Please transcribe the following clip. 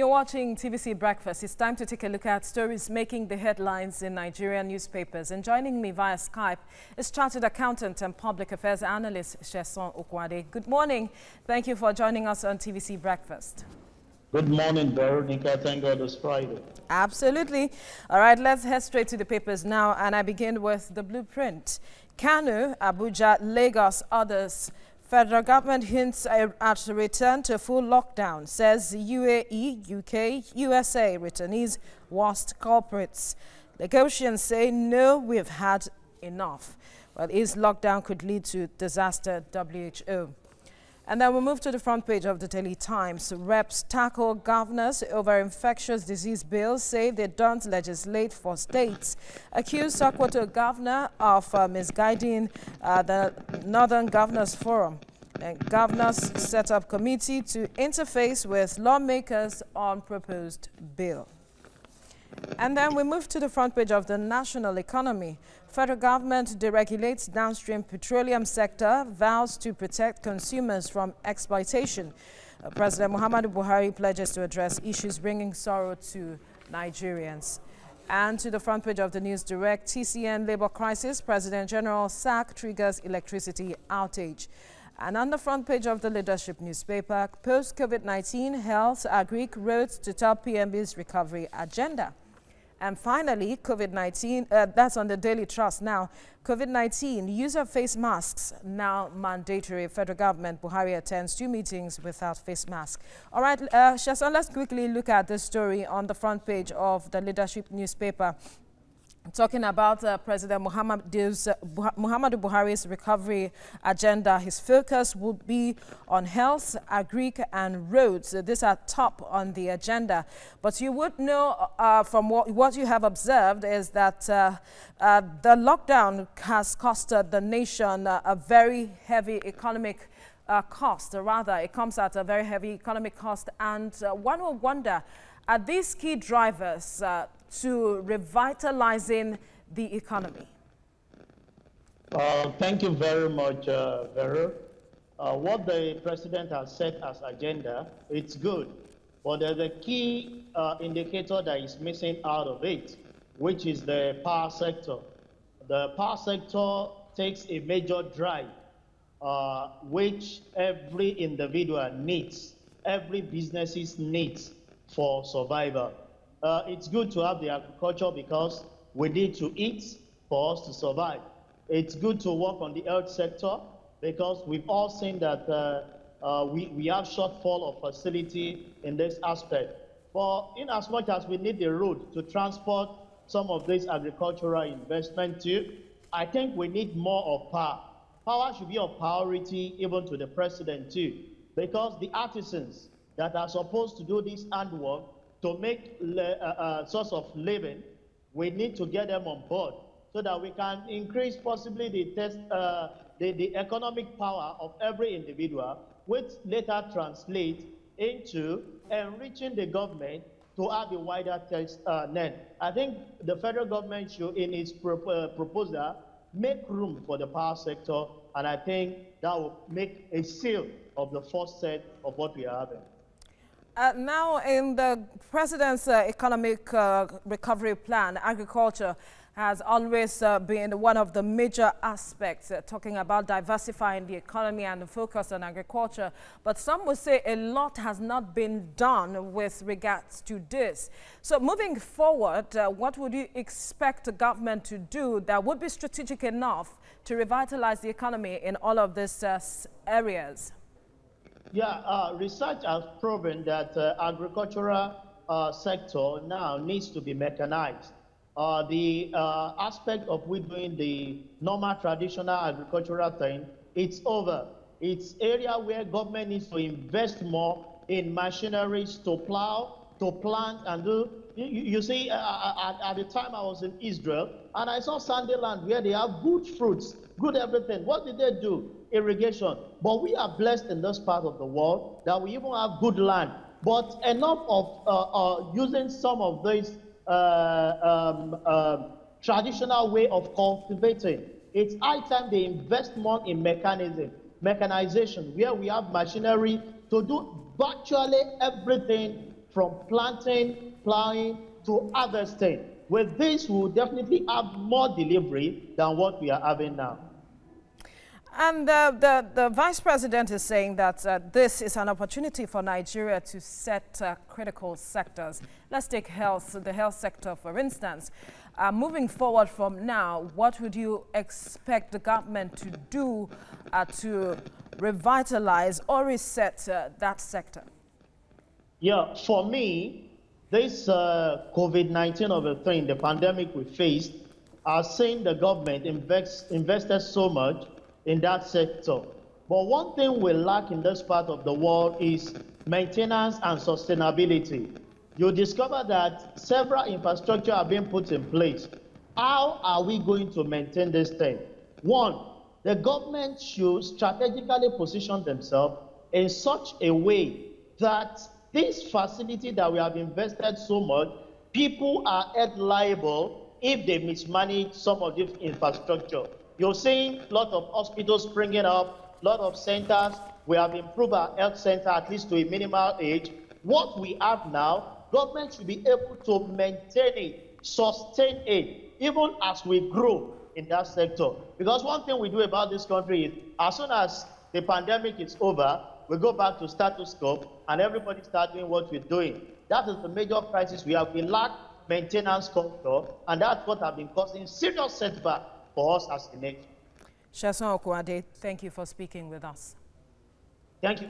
You're watching TVC Breakfast. It's time to take a look at stories making the headlines in Nigerian newspapers. And joining me via Skype is Chartered Accountant and Public Affairs Analyst Sheson Okwade. Good morning. Thank you for joining us on TVC Breakfast. Good morning, Veronica. Thank God it's Friday. Absolutely. All right, let's head straight to the papers now. And I begin with the blueprint. Kano, Abuja, Lagos, others. Federal government hints at a return to full lockdown, says UAE, UK, USA returnees worst culprits. Lagosians say, no, we've had enough. Well, his lockdown could lead to disaster, WHO. And then we move to the front page of the Daily Times. Reps tackle governors over infectious disease bills, say they don't legislate for states. Accuse Sokoto governor of misguiding the Northern Governors Forum. And governors set up committee to interface with lawmakers on proposed bill. And then we move to the front page of the national economy. Federal government deregulates downstream petroleum sector, vows to protect consumers from exploitation. President Muhammadu Buhari pledges to address issues bringing sorrow to Nigerians. And to the front page of the News Direct, TCN labor crisis, President General sack triggers electricity outage. And on the front page of the Leadership newspaper, post-COVID-19 health, agric roads to top PMB's recovery agenda. And finally, COVID-19, that's on the Daily Trust now. COVID-19, use of face masks now mandatory. Federal government, Buhari attends 2 meetings without face mask. All right, Sheson, let's quickly look at this story on the front page of the Leadership newspaper. Talking about President Muhammadu Buhari's recovery agenda. His focus would be on health, agric and roads. These are top on the agenda. But you would know from what you have observed is that the lockdown has costed the nation a very heavy economic cost. Rather, it comes at a very heavy economic cost. And one will wonder, are these key drivers to revitalizing the economy? Thank you very much, Vera. What the president has set as agenda, it's good. But there's a key indicator that is missing out of it, which is the power sector. The power sector takes a major drive, which every individual needs, every business needs for survival. It's good to have the agriculture because we need to eat for us to survive. It's good to work on the health sector because we've all seen that we have shortfall of facility in this aspect. But in as much as we need the road to transport some of this agricultural investment too, I think we need more of power. Power should be of priority even to the president too, because the artisans that are supposed to do this handwork to make source of living, we need to get them on board so that we can increase possibly the economic power of every individual, which later translates into enriching the government to have a wider net. I think the federal government should, in its proposal, make room for the power sector, and I think that will make a seal of the first set of what we are having. Now, in the president's economic recovery plan, agriculture has always been one of the major aspects, talking about diversifying the economy and the focus on agriculture. But some would say a lot has not been done with regards to this. So moving forward, what would you expect the government to do that would be strategic enough to revitalize the economy in all of these areas? Yeah, research has proven that agricultural sector now needs to be mechanized. The aspect of we doing the normal traditional agricultural thing, it's over. It's area where government needs to invest more in machineries to plow, to plant and do. You see, at the time I was in Israel, and I saw sandy land where they have good fruits, good everything. What did they do? Irrigation. But we are blessed in this part of the world that we even have good land. But enough of using some of these traditional way of cultivating. It's high time they invest more in mechanization, where we have machinery to do virtually everything from planting, plowing, to harvesting. With this, we will definitely have more delivery than what we are having now. And the Vice President is saying that this is an opportunity for Nigeria to set critical sectors. Let's take the health sector, for instance. Moving forward from now, what would you expect the government to do to revitalize or reset that sector? Yeah, for me, this COVID-19 thing, the pandemic we faced, I've seen the government invested so much in that sector. But one thing we lack in this part of the world is maintenance and sustainability. You discover that several infrastructure are being put in place. How are we going to maintain this thing? One, the government should strategically position themselves in such a way that this facility that we have invested so much, people are held liable if they mismanage some of this infrastructure. You're seeing a lot of hospitals springing up, a lot of centers. We have improved our health center at least to a minimal age. What we have now, government should be able to maintain it, sustain it, even as we grow in that sector. Because one thing we do about this country is, as soon as the pandemic is over, we go back to status quo and everybody starts doing what we're doing. That is the major crisis we have. We lack maintenance culture, and that's what has been causing serious setback for us as a nation. Sheson Okwade, thank you for speaking with us. Thank you.